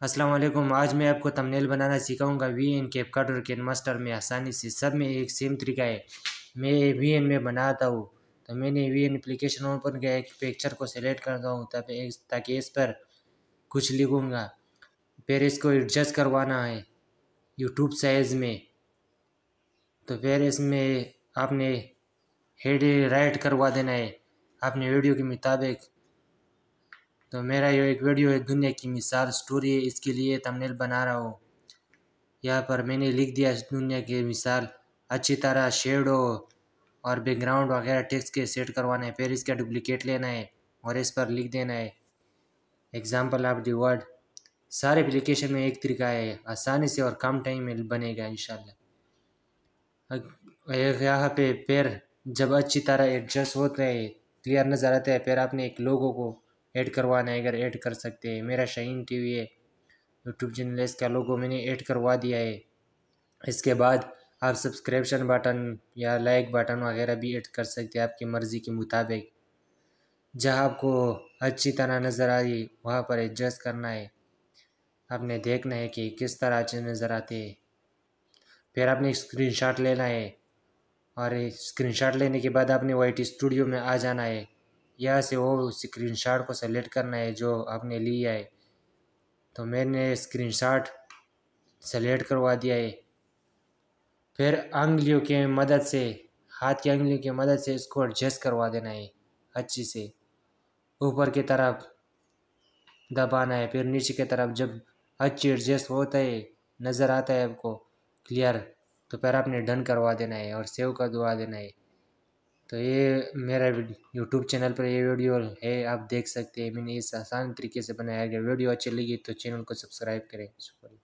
अस्सलाम वालेकुम। आज मैं आपको थंबनेल बनाना सिखाऊंगा। वीएन, कैपकट और कैनमास्टर में आसानी से, सब में एक सेम तरीका है। मैं वीएन में बनाता हूँ तो मैंने वीएन एप्लीकेशन ओपन किया, एक पिक्चर को सेलेक्ट करता हूँ ताकि इस पर कुछ लिखूँगा। फिर इसको एडजस्ट करवाना है यूट्यूब साइज़ में। तो फिर इसमें आपने हेड राइट करवा देना है अपने वीडियो के मुताबिक। तो मेरा ये एक वीडियो है, दुनिया की मिसाल स्टोरी है, इसके लिए थंबनेल बना रहा हूँ। यहाँ पर मैंने लिख दिया दुनिया की मिसाल। अच्छी तरह शेडो और बैकग्राउंड वगैरह टेक्स्ट के सेट करवाना है। फिर इसका डुप्लीकेट लेना है और इस पर लिख देना है एग्जाम्पल ऑफ द वर्ड। सारे एप्लीकेशन में एक तरीका है, आसानी से और कम टाइम में बनेगा इंशाल्लाह। यहाँ पे फिर जब अच्छी तरह एडजस्ट होता है, क्लियर नज़र आता है, फिर आपने एक लोगो को ऐड करवाना है, अगर ऐड कर सकते हैं। मेरा शाहीन टीवी है यूट्यूब चैनल, इसका लोगो मैंने ऐड करवा दिया है। इसके बाद आप सब्सक्रिप्शन बटन या लाइक बटन वगैरह भी ऐड कर सकते हैं आपकी मर्ज़ी के मुताबिक। जहाँ आपको अच्छी तरह नज़र आई वहाँ पर एडजस्ट करना है। आपने देखना है कि किस तरह अच्छे नज़र आते हैं। फिर आपने स्क्रीनशॉट लेना है और स्क्रीनशॉट लेने के बाद आपने वाईटी स्टूडियो में आ जाना है। यहाँ से वो स्क्रीनशॉट को सेलेक्ट करना है जो आपने लिया है। तो मैंने स्क्रीनशॉट सेलेक्ट करवा दिया है। फिर अंगुलियों की मदद से, हाथ की अंगुलियों की मदद से इसको एडजस्ट करवा देना है अच्छी से। ऊपर की तरफ दबाना है, फिर नीचे की तरफ। जब अच्छी एडजस्ट होता है, नज़र आता है आपको क्लियर, तो फिर आपने डन करवा देना है और सेव कर दवा देना है। तो ये मेरा यूट्यूब चैनल पर ये वीडियो है, आप देख सकते हैं। मैंने इस आसान तरीके से बनाया गया। वीडियो अच्छी लगी तो चैनल को सब्सक्राइब करें। शुक्रिया।